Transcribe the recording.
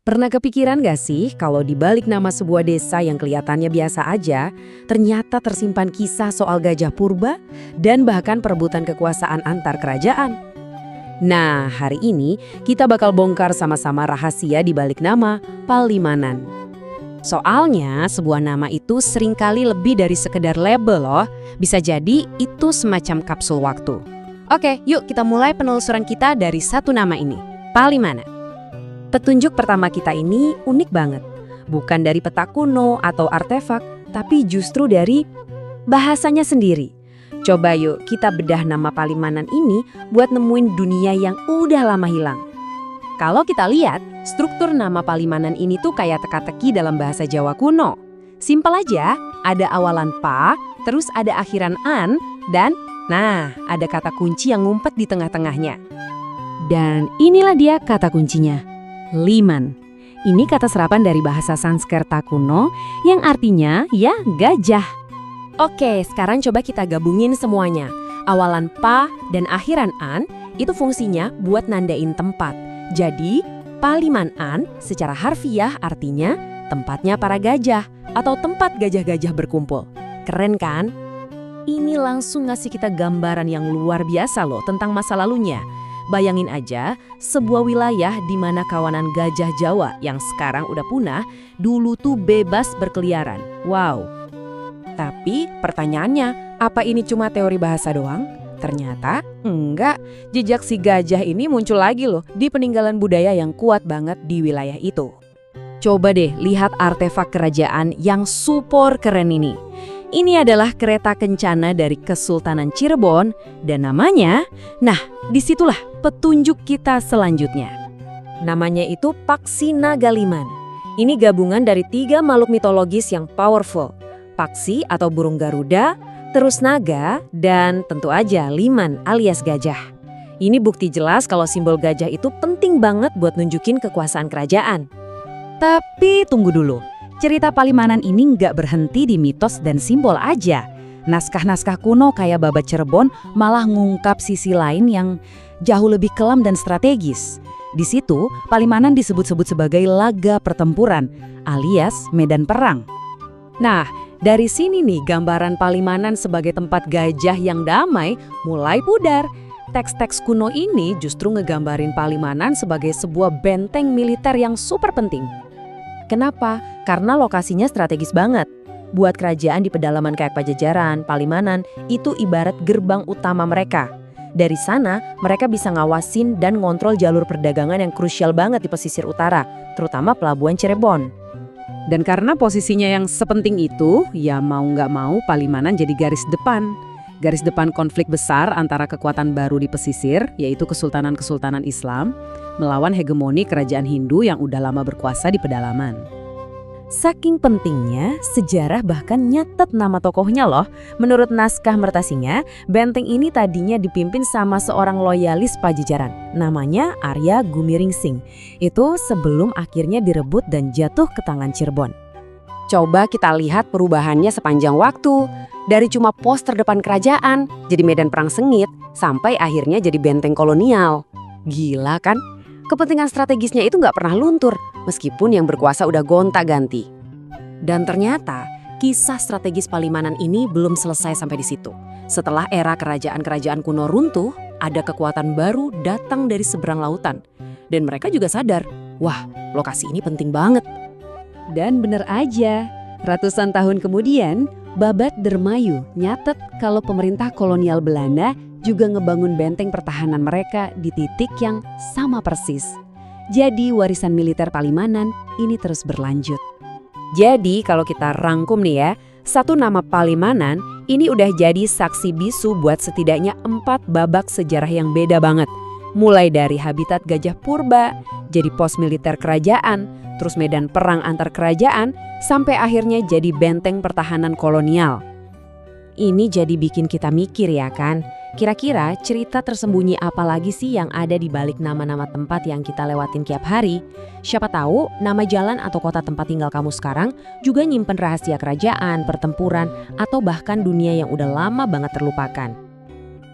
Pernah kepikiran gak sih kalau di balik nama sebuah desa yang kelihatannya biasa aja, ternyata tersimpan kisah soal gajah purba dan bahkan perebutan kekuasaan antar kerajaan? Nah, hari ini kita bakal bongkar sama-sama rahasia di balik nama Palimanan. Soalnya sebuah nama itu seringkali lebih dari sekedar label loh, bisa jadi itu semacam kapsul waktu. Oke, yuk kita mulai penelusuran kita dari satu nama ini, Palimanan. Petunjuk pertama kita ini unik banget. Bukan dari peta kuno atau artefak, tapi justru dari bahasanya sendiri. Coba yuk kita bedah nama Palimanan ini buat nemuin dunia yang udah lama hilang. Kalau kita lihat, struktur nama Palimanan ini tuh kayak teka-teki dalam bahasa Jawa kuno. Simpel aja, ada awalan pa, terus ada akhiran an, dan nah, ada kata kunci yang ngumpet di tengah-tengahnya. Dan inilah dia kata kuncinya. Liman. Ini kata serapan dari bahasa Sanskerta kuno yang artinya ya gajah. Oke, sekarang coba kita gabungin semuanya. Awalan pa dan akhiran an itu fungsinya buat nandain tempat. Jadi, Palimanan secara harfiah artinya tempatnya para gajah atau tempat gajah-gajah berkumpul. Keren kan? Ini langsung ngasih kita gambaran yang luar biasa loh tentang masa lalunya. Bayangin aja, sebuah wilayah di mana kawanan gajah Jawa yang sekarang udah punah, dulu tuh bebas berkeliaran. Wow. Tapi pertanyaannya, apa ini cuma teori bahasa doang? Ternyata enggak, jejak si gajah ini muncul lagi loh di peninggalan budaya yang kuat banget di wilayah itu. Coba deh lihat artefak kerajaan yang super keren ini. Ini adalah kereta kencana dari Kesultanan Cirebon dan namanya, nah disitulah petunjuk kita selanjutnya. Namanya itu Paksi Nagaliman. Ini gabungan dari 3 makhluk mitologis yang powerful. Paksi atau burung Garuda, terus naga, dan tentu aja liman alias gajah. Ini bukti jelas kalau simbol gajah itu penting banget buat nunjukin kekuasaan kerajaan. Tapi tunggu dulu. Cerita Palimanan ini nggak berhenti di mitos dan simbol aja. Naskah-naskah kuno kayak Babat Cirebon malah ngungkap sisi lain yang jauh lebih kelam dan strategis. Di situ, Palimanan disebut-sebut sebagai laga pertempuran, alias medan perang. Nah, dari sini nih gambaran Palimanan sebagai tempat gajah yang damai mulai pudar. Teks-teks kuno ini justru ngegambarin Palimanan sebagai sebuah benteng militer yang super penting. Kenapa? Karena lokasinya strategis banget. Buat kerajaan di pedalaman kayak Pajajaran, Palimanan, itu ibarat gerbang utama mereka. Dari sana, mereka bisa ngawasin dan ngontrol jalur perdagangan yang krusial banget di pesisir utara, terutama pelabuhan Cirebon. Dan karena posisinya yang sepenting itu, ya mau nggak mau Palimanan jadi garis depan. Garis depan konflik besar antara kekuatan baru di pesisir, yaitu kesultanan-kesultanan Islam, melawan hegemoni kerajaan Hindu yang udah lama berkuasa di pedalaman. Saking pentingnya, sejarah bahkan nyatet nama tokohnya loh. Menurut naskah Mertasinga, benteng ini tadinya dipimpin sama seorang loyalis Pajajaran. Namanya Arya Gumiringsing. Itu sebelum akhirnya direbut dan jatuh ke tangan Cirebon. Coba kita lihat perubahannya sepanjang waktu. Dari cuma pos terdepan kerajaan, jadi medan perang sengit, sampai akhirnya jadi benteng kolonial. Gila kan? Kepentingan strategisnya itu nggak pernah luntur, meskipun yang berkuasa udah gonta-ganti. Dan ternyata, kisah strategis Palimanan ini belum selesai sampai di situ. Setelah era kerajaan-kerajaan kuno runtuh, ada kekuatan baru datang dari seberang lautan. Dan mereka juga sadar, wah, lokasi ini penting banget. Dan bener aja, ratusan tahun kemudian, Babat Dermayu nyatet kalau pemerintah kolonial Belanda juga ngebangun benteng pertahanan mereka di titik yang sama persis. Jadi warisan militer Palimanan ini terus berlanjut. Jadi kalau kita rangkum nih ya, satu nama Palimanan ini udah jadi saksi bisu buat setidaknya 4 babak sejarah yang beda banget. Mulai dari habitat gajah purba, jadi pos militer kerajaan, terus medan perang antar kerajaan, sampai akhirnya jadi benteng pertahanan kolonial. Ini jadi bikin kita mikir ya kan, kira-kira cerita tersembunyi apa lagi sih yang ada di balik nama-nama tempat yang kita lewatin tiap hari? Siapa tahu nama jalan atau kota tempat tinggal kamu sekarang juga nyimpen rahasia kerajaan, pertempuran, atau bahkan dunia yang udah lama banget terlupakan.